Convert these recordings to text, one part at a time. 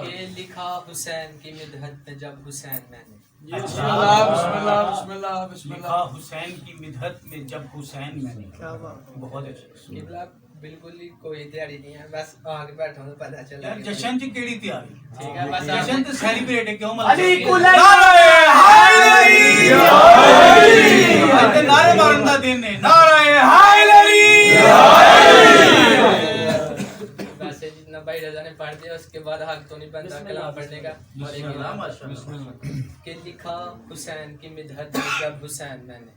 ये लिखा हुसैन की मिदहत में जब हुसैन मैंने। लिखा हुसैन की मिदहत में जब हुसैन मैंने। बहुत अच्छा। किबला बिल्कुल ही कोई तैयारी नहीं है, बस आगे बैठा हूँ पता चला। यार जशन जी केड़ी तैयारी? ठीक है बस जशन तो सेलिब्रेट है क्यों नारे मारन दा दिन है। नारे हैदरी। वैसे जितना भाई रजा ने पढ़ दिया उसके बाद हक तो नहीं बनता कलाम पढ़ने का। कि लिखा हुसैन की मिदहत में जब हुसैन मैंने।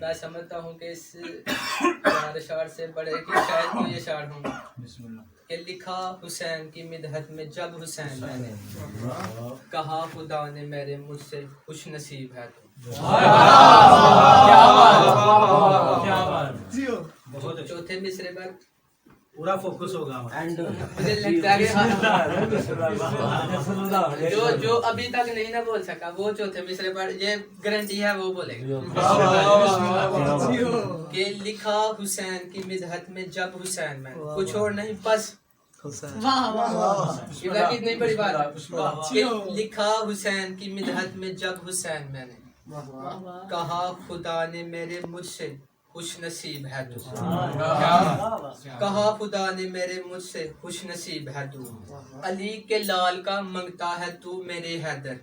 मैं समझता हूँ कि इस शार से बड़े की शायद तो ये शार हूँ कि लिखा हुसैन की मिदहत में जब हुसैन मैंने। कहा खुदा ने मेरे मुझसे खुश नसीब है तो। चौथे मिसरे पर पूरा फोकस होगा। मुझे लगता है जो अभी तक नहीं ना बोल सका वो चौथे मिसरे पर ये गारंटी है वो बोलेगा कि लिखा हुसैन की मिदहत में जब हुसैन मैं कुछ और नहीं बस कितनी बड़ी बात है। लिखा हुसैन की मिदहत में जब हुसैन मैंने। कहा खुदा ने मेरे मुझसे खुश नसीब है तू। कहा खुदा ने मेरे मुझसे खुश नसीब है तू। अली के लाल का मंगता है तू मेरे हैदर।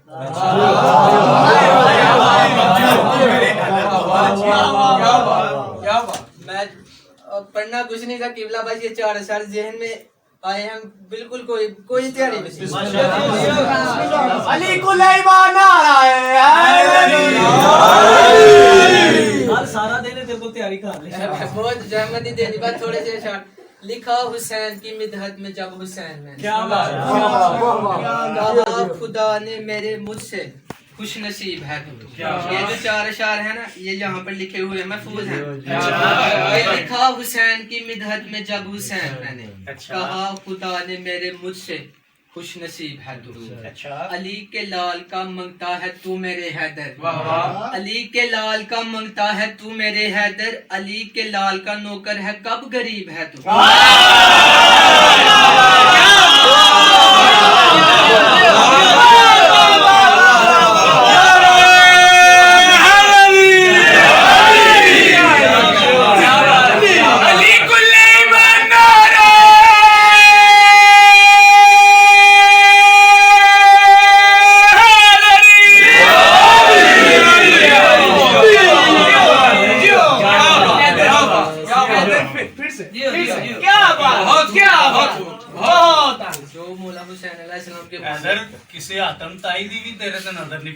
मैं पढ़ना कुछ नहीं था किबला बस ये चार अशर जहन में आए हम बिल्कुल कोई तैयारी नहीं। अली कुलैमान सारा दिन तेरे को तैयारी कर ले। बहुत जहमती दे दी बात थोड़े से अशर। लिखा हुसैन की मिदहत में जब हुसैन मैंने। क्या बात कहा खुदा ने मेरे मुझसे खुश नसीब है तू। ये जो चार अशार है ना ये यहाँ पर लिखे हुए महफूज हैं। ये लिखा हुसैन की मिदहत में जब हुसैन मैंने। कहा खुदा ने मेरे मुझसे खुश नसीब है तू। अली के लाल का मंगता है तू मेरे हैदर। अली के लाल का मंगता है तू मेरे हैदर। अली के लाल का नौकर है कब गरीब है तू। किसे आतम ताई दी भी तेरे से नजर नहीं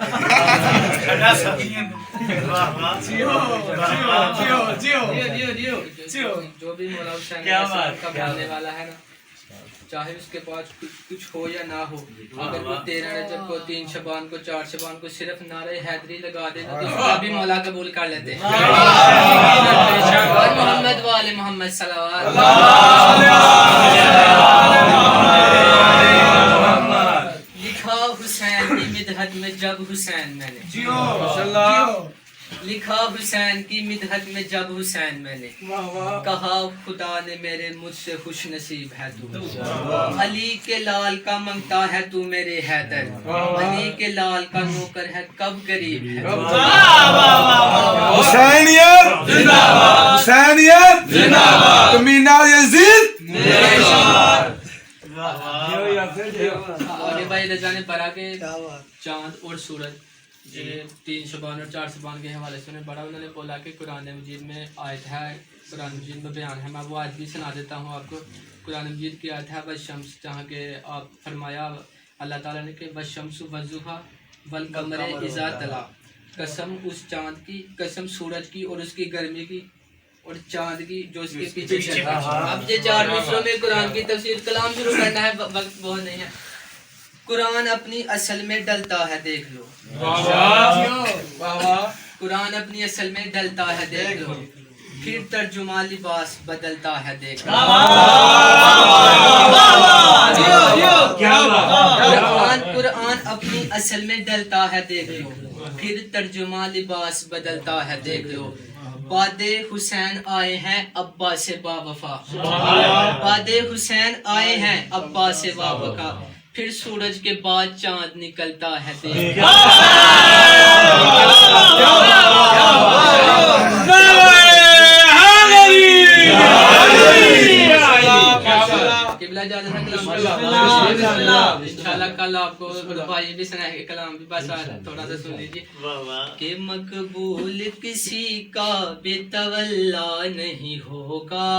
जो भी मौला हुसैन का बोलने वाला है ना चाहे उसके पास कुछ हो या ना हो अगर वो 13 रजब को 3 शबान को 4 शबान को सिर्फ नारे हैदरी लगा देता तो उसका भी मौला कबूल कर लेते हैं। मोहम्मद वाले मोहम्मद सल्लल्लाहु लिखा हुसैन की मिदहत में जब हुसैन मैंने। लिखा हुसैन की मिदहत में जब हुसैन मैंने। कहा खुदा ने मेरे मुझसे खुश नसीब है तू। अली के लाल का मंगता है तू मेरे हैदर। अली के लाल का नौकर है कब गरीब है। हुसैनियत जिंदाबाद, हुसैनियत जिंदाबाद, मीना यजीद। और भाई रजा ने पढ़ा के चांद और सूरज ये 3 शबान और 4 शबान के हवाले से उन्हें पढ़ा। उन्होंने बोला कि कुरान मजीद में आयत है, कुरान मजीद में बयान है। मैं वो आयत भी सुना देता हूँ आपको। कुरान मजीद की आयत है वशम्स, जहाँ के आप फरमाया अल्लाह ताला ने कि वशम्सु वज़ुहा वल कमरे इज़ा तला। कसम उस चाँद की, कसम सूरज की और उसकी गर्मी की और चाँद की जो उसके पीछे चलता है। अब ये 4 मिसरों में कुरान की तफसीर कलाम शुरू करना है, वक्त बहुत नहीं है। कुरान अपनी असल में डलता है देख लो। कुरान अपनी असल में डलता है देख लो, फिर तर्जुमा लिबास बदलता है देख लो। कुरान अपनी असल में डलता है देख लो, फिर तर्जुमा लिबास बदलता है देख लो। बादे हुसैन आए हैं अब्बा से बावफा, बादे हुसैन आए हैं अब्बा से बावफा, फिर सूरज के बाद चांद निकलता है देख। इंशाल्लाह कल आपको भाई भी सुनाएंगे कलाम भी, बस थोड़ा सा सुन लीजिए। कि मकबूल किसी का बेतवल्ला नहीं होगा,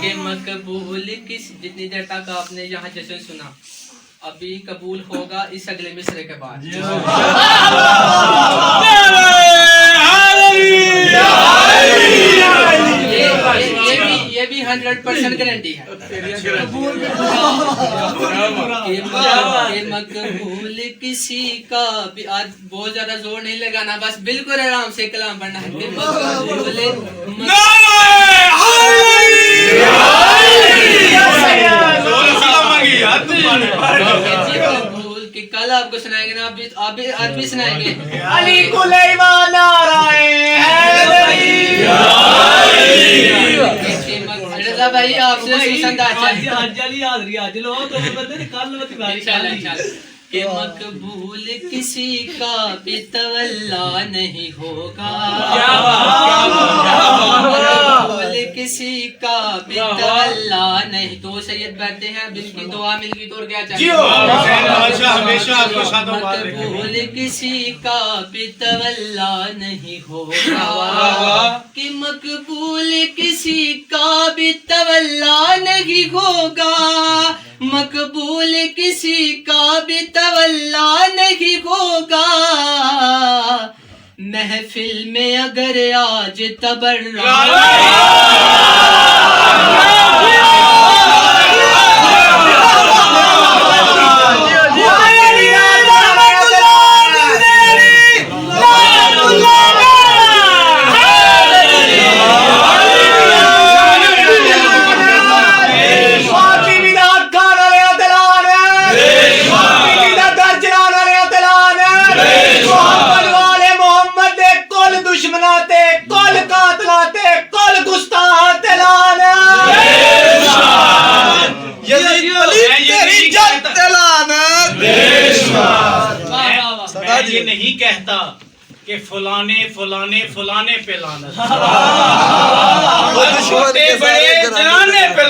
कि मकबूल किस, जितनी देर तक आपने यहाँ जश्न सुना अभी कबूल होगा इस अगले मिसरे के बाद। ये भी 100% गारंटी है। कि मकबूल किसी का भी, आज बहुत ज्यादा जोर नहीं लगाना, बस बिल्कुल आराम से कलाम पढ़ना है। कि कल आपको सुनाएंगे ना, आप भी आज भी सुनाएंगे। अली कुलैमान रजा भाई आपसे सुसंद आज वाली हाजरी आज लो तो बंदे ने कल मत इंशाल्लाह। कि मकबूल किसी का बेतवल्ला नहीं होगा, मकबूल किसी का बेतवल्ला नहीं। तो सैयद बैठते हैं, दिल की दुआ मिल गई तो और क्या चाहिए। मकबूल किसी का बेतवल्ला नहीं होगा, कि मकबूल किसी का बेतवल्ला नहीं होगा, मकबूल किसी का बेतवल्ला नहीं होगा। महफिल में अगर आज तबर्रा ये नहीं कहता कि फलाने फलाने फलाने पे लानत, छोटे बड़े जनाने पे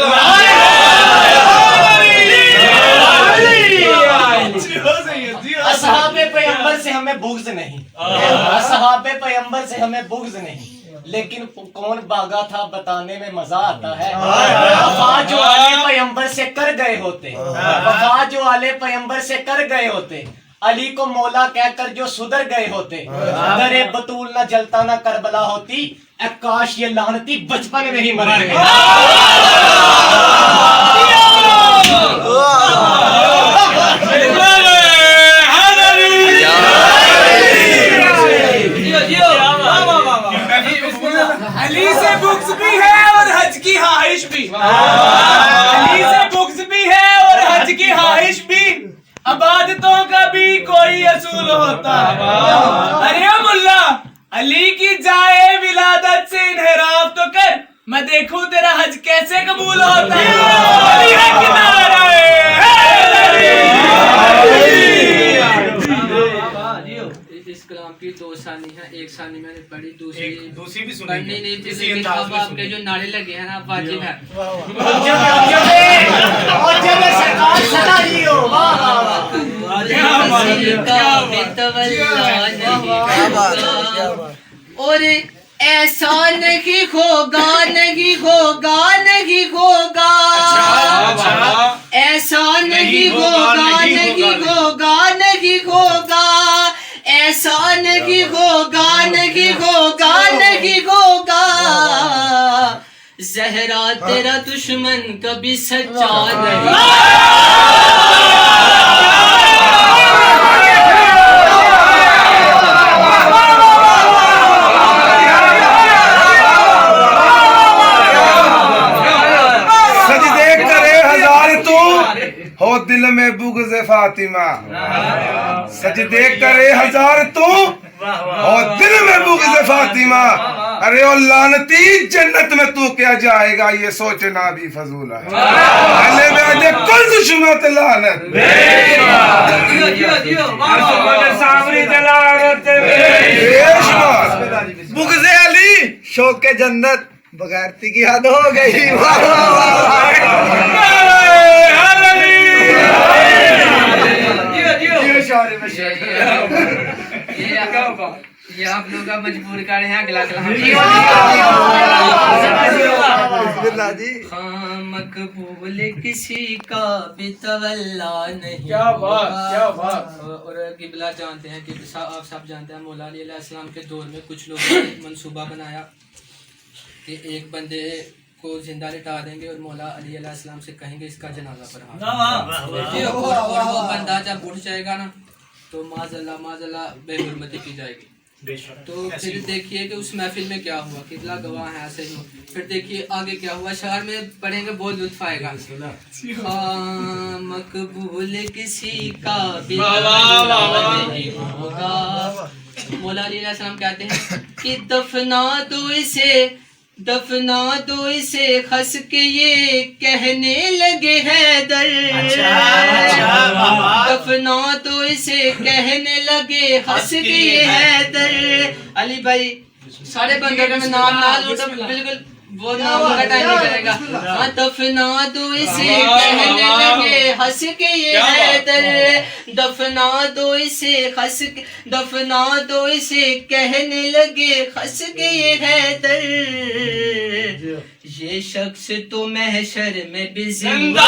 असहाबे पैगंबर से हमें बुग़्ज़ नहीं, असहाबे पैगंबर से हमें बुग़्ज़ नहीं, लेकिन कौन भागा था बताने में मजा आता है। वफा जो आले पैगंबर से कर गए होते, वफा जो आले पैगंबर से कर गए होते, अली को मौला कहकर जो सुधर गए होते, दरे बतूल न जलता न करबला होती, काश ये लानती बचपन में ही मर गए। अली से बुग़्ज़ भी है और हज की ख्वाहिश भी, अली से बुग़्ज़ भी है और हज की ख्वाहिश भी, अबादतों का भी कोई असूल होता है। अरे ओ मुल्ला, अली की जाए विलादत से इन्हिराफ तो कर, मैं देखूं तेरा हज कैसे कबूल होता है। अली है कि नारा है। इस कलाम की दो सानी है, एक सानी मैंने पढ़ी, दूसरी भी सुनी पढ़नी नहीं थी, लेकिन अब आपके जो नारे लगे हैं ना वाजिब है। और ऐसा नहीं होगा, नहीं होगा, नहीं होगा, ऐसा नहीं होगा, नहीं होगा, नहीं होगा, ऐसा नहीं होगा, नहीं होगा, नहीं होगा। ज़हरा तेरा दुश्मन कभी सच्चा नहीं। हो दिल में बुग़्ज़ फातिमा, सजदे करे हजार तू और दिल में बुग़्ज़ फातिमा। अरे ओ लानती, जन्नत में तू क्या जाएगा ये सोचना भी फजूल है। अल्ले में अजे कुल दुश्मनों ते लानत। सामरी जलालत बेशुमार बुग़्ज़े अली शौक के जन्नत बगैरती की हद हो गई। वाह ये आप लोग का मजबूर कर रहे हैं अगला हाँ मकबूल किसी का भी तवल्ला नहीं। क्या बात, क्या बात। और किबला जानते हैं कि आप सब जानते हैं मौला अली अलैहिस्सलाम के दौर में कुछ लोगों ने मंसूबा बनाया कि एक बंदे को जिंदा लिटा देंगे और मौला अली अलैहिस्सलाम से कहेंगे इसका जनाजा पढ़ा। और वो बंदा जब उठ जाएगा ना तो माज़अल्लाह बेहुरमती की जाएगी। तो फिर देखिए कि उस महफिल में क्या हुआ, किबला गवाह है ऐसे ही। फिर देखिए आगे क्या हुआ, शहर में पढ़ेंगे बहुत लुत्फ आएगा। हाँ मकबूल किसी का भी नहीं होगा। मौला अली अलैहिस्सलाम कहते हैं कि दफना दो इसे हंस के ये कहने लगे हैदर। दफना दो इसे कहने लगे हंस के ये हैदर। अली भाई सारे बंदों का मैं नाम ना लूटा, बिल्कुल वो नाम का टाइम नहीं करेगा। हाँ दफना दो इसे कहने लगे हंस के ये हैदर। दफना दो इसे कहने लगे हंस के ये हैदर। ये शख्स तो महशर में भी जिंदा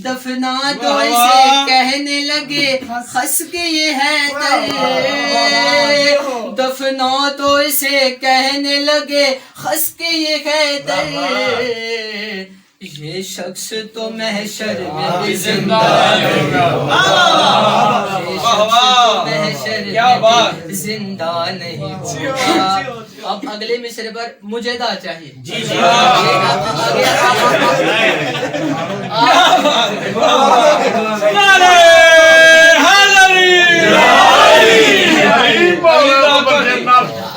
दफना दो इसे कहने लगे हंस के ये हैदर। दफना दो इसे कहने लगे हंस के ये हैदर। ये शख्स तो महशर में भी जिंदा जिंदा नहीं होगा। अब अगले मिसरे पर मुझेदा चाहिए। जी जी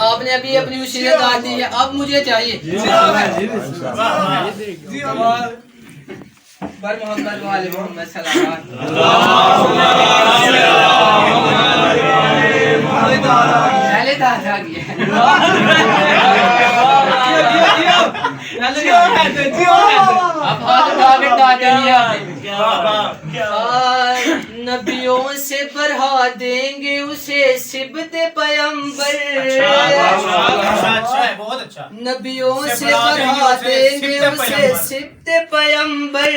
आपने अभी अपनी उसीयत दाद दी है, अब मुझे चाहिए। बर मोहम्मद वाले मोहम्मद सल्लल्लाहु पहले दाद आ गया। अब हाथ उठा के दाद दिया। नबियों से बढ़ा देंगे उसे सिबत पैगंबर। बहुत अच्छा। नबियों से बढ़ा देंगे उसे सिबत पैगंबर।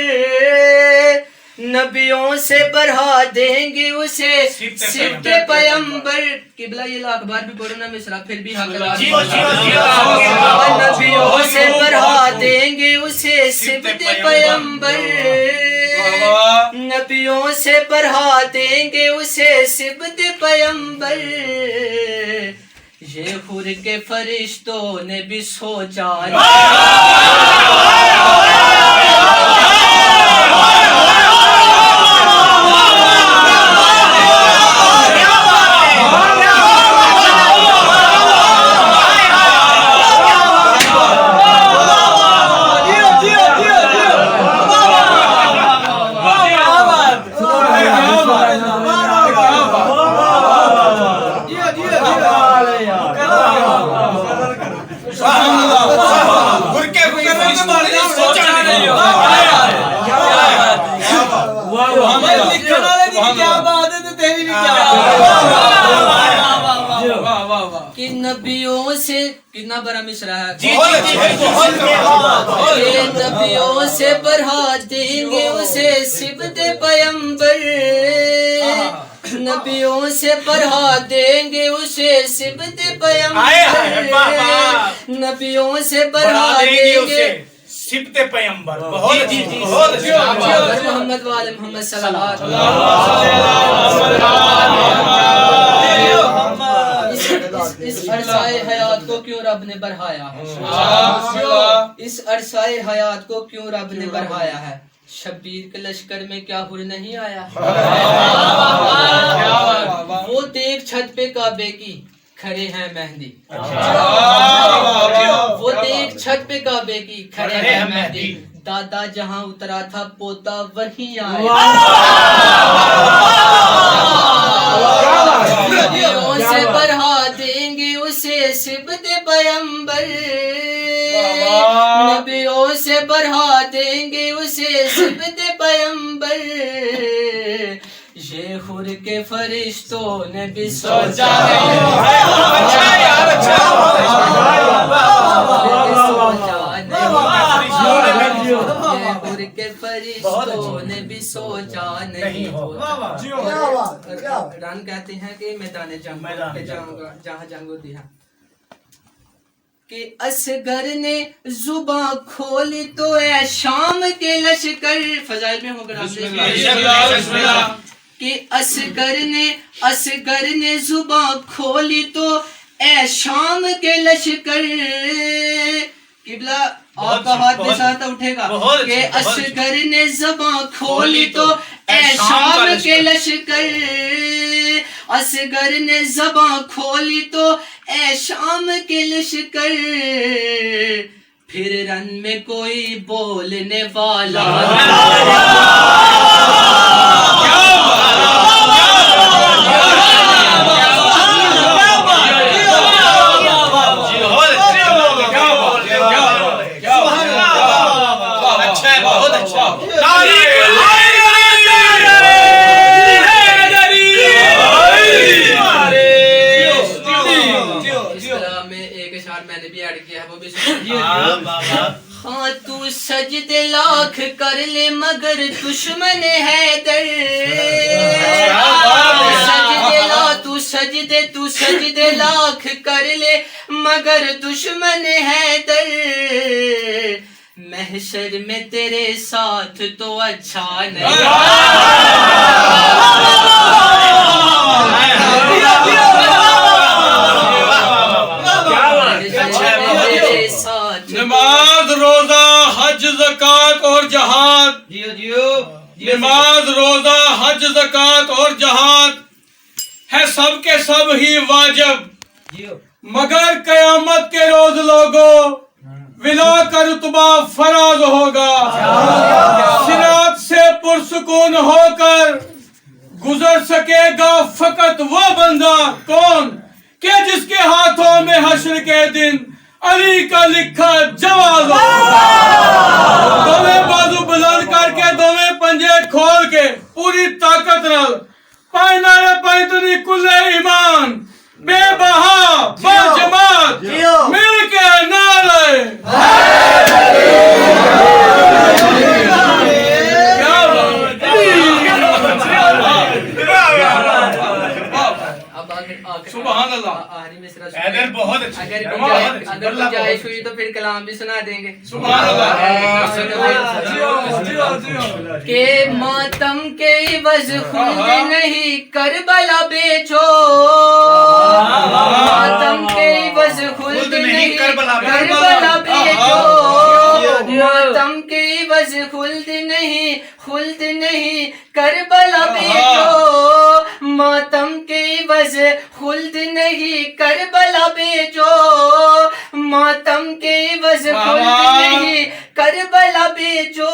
नबियों से बढ़ा देंगे उसे सिबत पैगंबर। किबला ये लाख बार भी पढ़ो ना मिसरा फिर भी हक अदा। नबियों से बढ़ा देंगे उसे सिबत पैगंबर। नबियों से बढ़ा देंगे उसे सिबत पैगंबर। ये हुर के फरिश्तों ने भी सोचा नबियों से कितना बड़ा मिसरा है। बहुत नबियों से बढ़ा देंगे उसे सिबत पैगंबर, नबियों से बढ़ा देंगे उसे सिबत पैगंबर, नबियों से बढ़ा देंगे सिबते पैगंबर। बहुत मोहम्मद वाले मोहम्मद सल्लल्लाहु इस अरसाए हयात को क्यों रब ने बढ़ाया है, इस अरसाए हयात को क्यों रब ने बढ़ाया है। शब्बीर के लश्कर में क्या हुर नहीं आया, वो देख छत पे काबे की खड़े हैं मेहंदी, वो देख छत पे काबे की खड़े हैं मेहंदी, दादा जहां उतरा था पोता वहीं आया। नबियों से बढ़ा देंगे उसे सिबत पैगंबर, नबियों से बढ़ा देंगे उसे सिबत पैगंबर, ये हुर के फरिश्तों ने भी सोचा हुर के फरिश्तों ने भी सोचा नहीं होता। रन कहते हैं कि मैदान जंग पे जहाँ जंग होती है कि असगर ने जुबां खोली तो है शाम के लश्कर। फजाइल में होगा कि असगर ने जुबां खोली तो ए शाम के लश्कर। किबला आपका हाथ में साथ उठेगा कि असगर ने जुबां खोली तो ए शाम के लश्कर, असगर ने जुबां खोली तो ए शाम के लश्कर, फिर रन में कोई बोलने वाला हाँ तू सजदे लाख कर ले मगर दुश्मन है दर, तू सजदे लाख कर ले मगर दुश्मन है दर, महशर में तेरे साथ तो अच्छा नहीं। नमाज रोजा हज ज़कात और जहाद, नमाज रोजा हज ज़कात और जहाद है सब के सब ही वाजिब, मगर कयामत के रोज लोगों विला का रुतबा फराज होगा। सिरात से पुरसुकून होकर गुजर सकेगा फकत वो बंदा कौन के जिसके हाथों में हश्र के दिन अली का लिखा जवाब हो। दोवें बाजू बुलंद करके दोवें पंजे खोल के पूरी ताकत नाल पाइना रे पैतनी कुल्ले ईमान बेबहा बाजमात मिल के नारे सुभान अल्लाह। अगर बहुत अगर गुंजाइश हुई तो फिर कलाम भी सुना देंगे। सुभान अल्लाह। के मातम के इवज़ खुल्द नहीं करबला बेचो, मातम के इवज़ खुल्द नहीं करबला बेचो, मातम के इवज़ खुल्द नहीं करबला बेचो, मातम के इवज़ खुल्द नहीं करबला बेचो, मातम के इवज़ खुल्द नहीं करबला बेचो।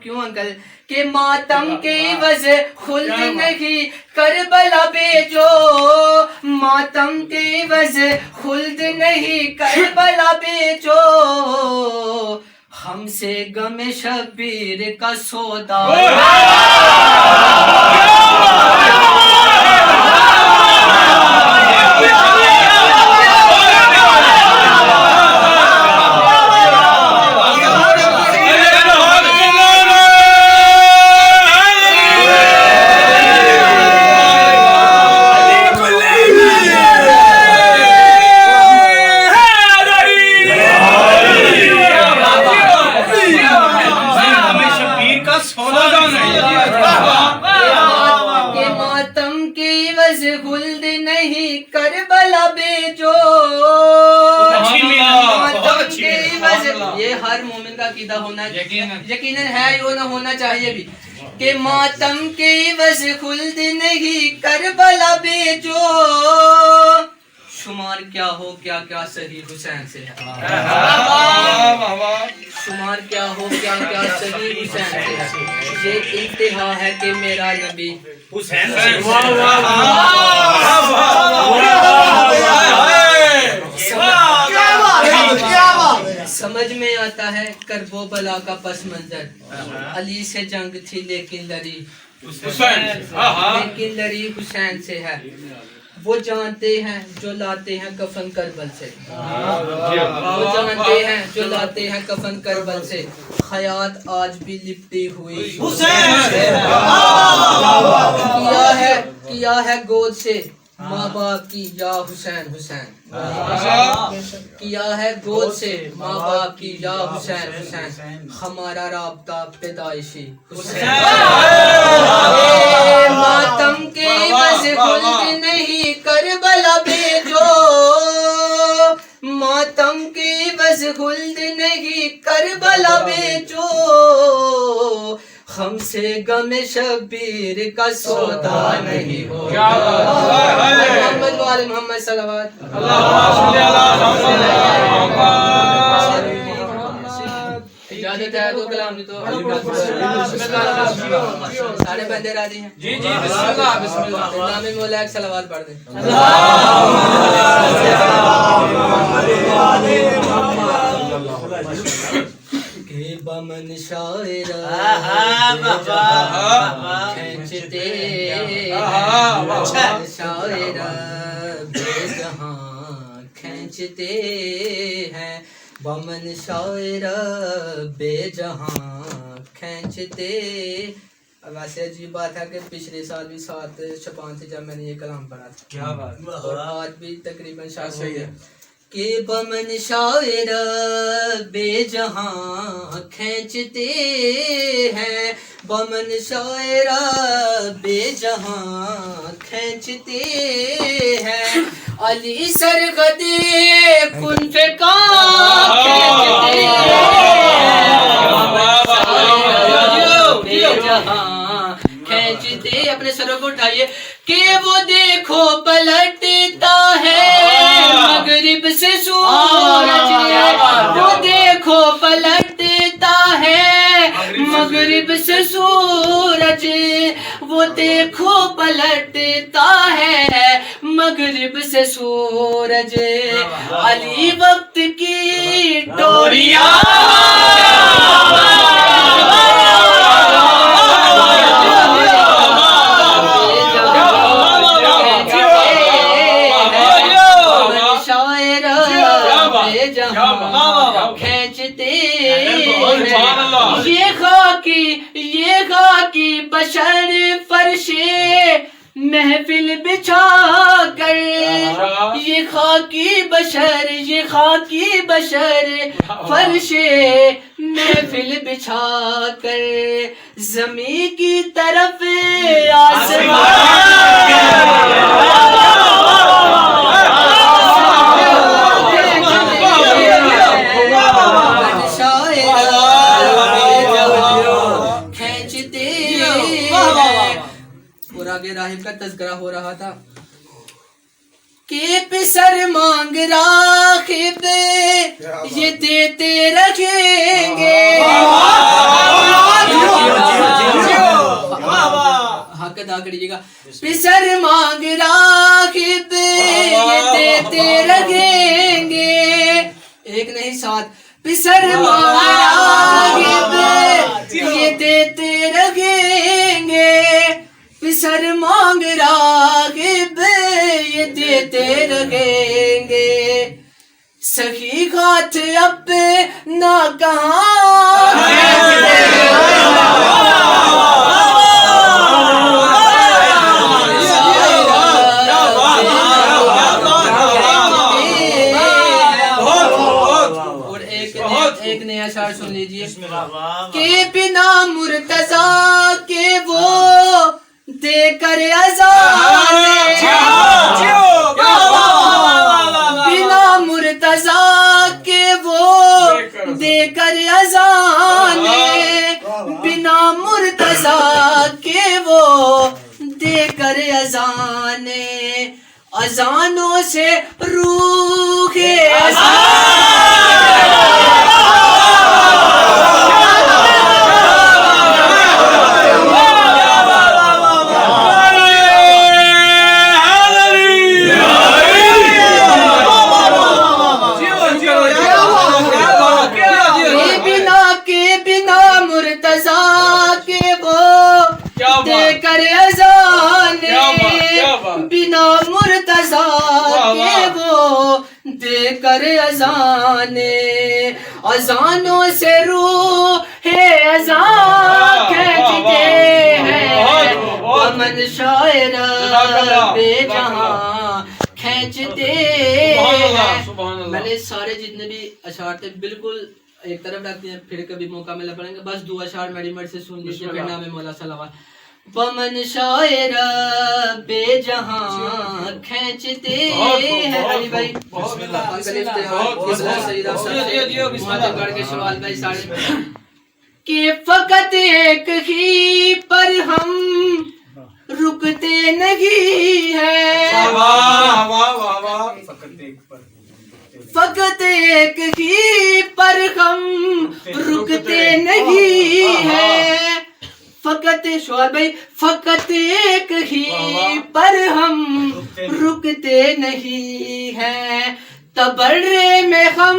क्यों अंकल के मातम के इवज़ खुल्द नहीं करबला बेचो, मातम के इवज़ खुल्द नहीं करबला बेचो, हमसे गम शबीर का सौदा नहीं करबला बेजो मातम के इवज, ये हर मोमिन का अकीदा होना यकीनन है, यो ना होना चाहिए भी कि मातम के इवज खुल्द नहीं करबला बेजो। शुमार क्या हो क्या क्या सही हुसैन से है, शुमार क्या हो क्या क्या सही हुसैन से है। ये इंतहा है कि मेरा नबी हुसैन समझ में आता है करबो बला का पस मंजर। अली से जंग थी लेकिन लड़ी हुसैन से है। वो जानते हैं जो लाते हैं कफन करबल से, वो जानते हैं जो लाते हैं कफन करबल से। हयात आज भी लिपटी हुई किया है गोद से माँ बाप की या हुसैन हुसैन, किया है गोद से माँ बाप की या हुसैन हुसैन। हमारा राब्ता पैदाइशी हुसैन। मातम के बस खुल्द नहीं करबला बेजो, मातम के बस खुल्द नहीं करबला बेजो। हमसे गमे शबीर का सौदा नहीं हो। मोहम्मद वाले मोहम्मद सल्लल्लाहु इजाजत है तो कलाम नहीं तो सारे बंदे राजी हैं। जी जी बिस्मिल्लाह बिस्मिल्लाह। नामे मौला एक सलावत पढ़ दे। बमन शायरा खींचते शायरा बेजहां खींचते हैं। बमन शायरा बेजहां खींचते। वैसे अजीब बात है कि पिछले साल भी 7 शबान से जब मैंने ये कलाम पढ़ा था, क्या बात, और आज भी तकरीबन शायद सही है कि बमन शायर बेजहां खींचते हैं। बमन शायर बेजहां खींचते हैं। अली सरगदे कुन का खींचते बेजहां खींचते। अपने सरों को उठाइए कि वो देखो पलटता है मगरिब से सूरज। वो देखो पलटता है मगरिब से सूरज। वो देखो पलटता है मगरिब से सूरज। अली वक्त की डोरियां खींचते। ये खाकी बशर फर्शे महफिल बिछा कर। ये खाकी बशर फर्शे महफिल बिछा कर। जमी की तरफ आगे राहिब का तज़किरा हो रहा था कि पिसर मांग राखिब ये देते रखेंगे। हक अदा करिएगा। पिसर मांग राखिब ये देते रखेंगे। एक नहीं 7। पिसर मांग राखिब ये देते रखेंगे। पिसर मांग रागिब ये देते रहेंगे। सखी हाथ अब ना कहाँ और एक नया शायर सुन लीजिए के बिना मुर्तजा के वो देकर अज़ान अजाने अजानों से रूहे देकर अजाने बिना मुर्तजा के वो देकर अजाने अजानों से रूहे अजान खींचते हैं अमन शायर बेजहां खींचते हैं। मैंने सारे जितने भी अशार थे बिल्कुल एक तरफ रखते हैं, फिर कभी मौका मिला पड़ेंगे, बस 2 अशार मेडिमेट से सुन लीजिए, फिर नाम है मौला सलावत। बमन शायर बेजहां खींचते हैं अली भाई सवाल भाई साढ़े कि फकत एक ही पर हम रुकते नहीं है, फकत एक ही पर हम रुकते नहीं है, फकत शोर भाई फकत एक ही पर हम रुकते नहीं हैं, तबर्रे में हम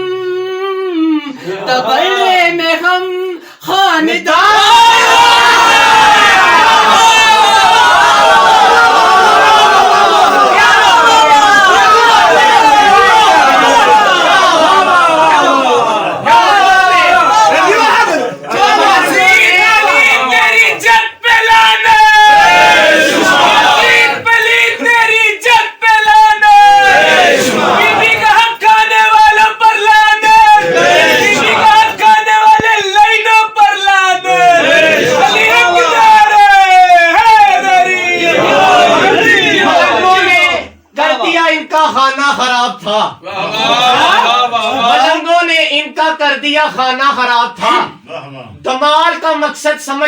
मलंगों ने इनका कर दिया खाना खराब था। कमाल का मकसद समझ